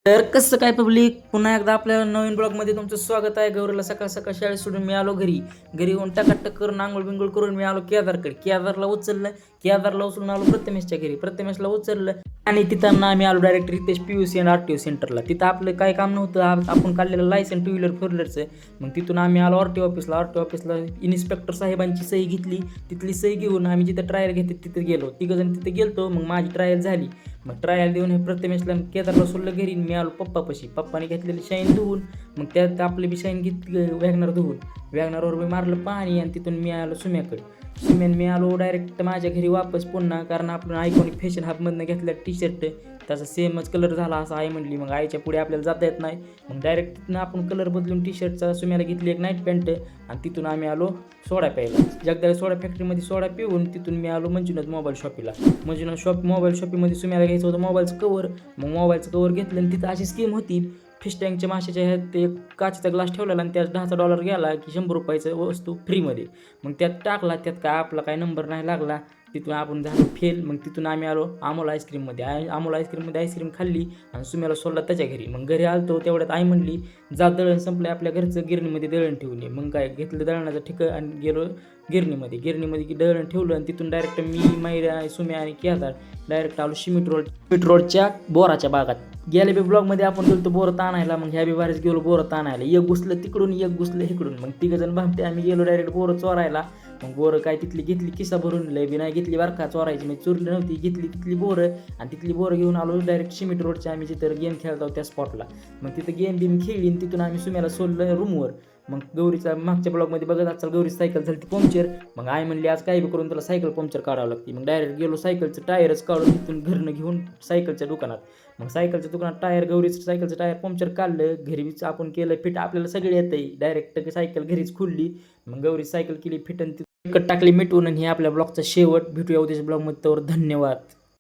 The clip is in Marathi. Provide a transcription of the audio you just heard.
तर कसं काय पब्लिक, पुन्हा एकदा आपल्या नवीन ब्लॉगमध्ये तुमचं स्वागत आहे. गौरीला सकाळ सकाळ शाळेत सोडून मी आलो घरी. घरी येऊन टकाटक करून आंघोळ बिंगोळ करून मी आलो केदारकडे. केदारला उचललं, केदारला उचलून आलो प्रथमेशच्या घरी. प्रथमेशला उचललं आणि तिथं आम्ही आलो डायरेक्ट रितेश PUC आणि RTO सेंटरला. तिथं आपलं काय काम नव्हतं, आपण काढलेलं लायसन 2 व्हीलर 4 व्हीलरचं. मग तिथून आम्ही आलो RTO ऑफिसला. RTO ऑफिसला इन्स्पेक्टर साहेबांची सही घेतली. तिथली सही घेऊन आम्ही जिथं ट्रायल घेते तिथं गेलो. तिघंजण तिथे गेलतो. मग माझी ट्रायल झाली. मग ट्रायल देऊन हे प्रथमेशला केदारला सोडलं घरी. मी आलो पप्पापाशी. पप्पाने घेतलेली शाईन धुवून, मग त्यात आपली बी शाईन घेतली वॅगनर धुवून. वॅगनरवर मी मारलं पाणी आणि तिथून मी आलो सुम्याकडे. सुम्यान मी आलो डायरेक्ट माझ्या घरी वापस पुन्हा, कारण आपण आयकॉनिक फॅशन हबमधनं घेतला टी-शर्ट त्याचा सेमच कलर झाला असं आई म्हणली. मग आईच्या पुढे आपल्याला जाता येत नाही. मग डायरेक्ट तिथून आपण कलर बदलून टी-शर्टचा सुम्याला घेतली एक नाईट पॅन्ट आणि तिथून आम्ही आलो सोडा प्यायला. जगदाळे सोडा फॅक्टरीमध्ये सोडा पिऊन तिथून मी आलो मंजुनाथ मोबाईल शॉपीला. मंजुनाथ मोबाईल शॉपीमध्ये सुम्याला घ्यायचं होतं मोबाईलचं कवर. मग मोबाईलचं कवर घेतलं आणि तिथं अशी स्कीम होती, फिश टँकच्या माशाच्या ह्यात एक काचेचा ग्लास ठेवलेला आणि त्यात $10 गेला की ₹100 वस्तू फ्रीमध्ये. मग त्यात टाकला, त्यात काय आपला काय नंबर नाही लागला. तिथून आपण झालो फेल. मग तिथून आम्ही आलो अमोल आईस्क्रीममध्ये. अमोल आईस्क्रीममध्ये आईस्क्रीम खाल्ली आणि सुम्याला सोडला त्याच्या घरी. मग घरी आलतो तेवढ्यात आई म्हणली जा दळण संपलं आपल्या घरचं, गिरणीमध्ये दळण ठेवून ये. मग काय घेतलं दळणाचं ठिकाण आणि गेलो गिरणीमध्ये दळण ठेवलं आणि तिथून डायरेक्ट मी मैरा सुम्या आणि केदार डायरेक्ट आलो सिमेंट रोडच्या बोराच्या बागात. गेल्या बी ब्लॉगमध्ये आपण गेलो बोरं ताणायला. मग ह्या बी बारीच गेलो बोरं ताणायला. एक घुसलं तिकडून एक घुसलं इकडून. मग तिघंजण भामटे आम्ही गेलो डायरेक्ट बोरं चोरायला. मग बोरं काय तिथली घेतली किस्सा भरून लय बी नाही घेतली बरं का चोरायची, मी चोरली नव्हती. घेतली तिथली बोरं आणि तिथली बोरं घेऊन आलो डायरेक्ट सिमेंट रोडच्या आम्ही जिथं गेम खेळत आहोत त्या स्पॉटला. मग तिथं गेम खेळली आणि तिथून आम्ही सुम्याला सोडलं रूमवर. मग गौरीचा मागच्या ब्लॉगमध्ये बघत असाल गौरीची सायकल झाली ती पंक्चर. मग आई म्हणली आज काय बी करून तुला सायकल पंक्चर काढावं लागते. मग डायरेक्ट गेलो सायकलचं टायरच काढून तिथून घरनं घेऊन सायकलच्या दुकानात. मग सायकलच्या दुकानात गौरीचं सायकलचं टायर पंक्चर काढलं. घरीच आपण केलं फिट, आपल्याला सगळे येतंय. डायरेक्ट सायकल घरीच खुलली. मग गौरीची सायकल केली फिट आणि टाकली मिटवून. आणि हे आपल्या ब्लॉगचा शेवट. भेटूया उद्याच्या ब्लॉगमध्ये. तर धन्यवाद.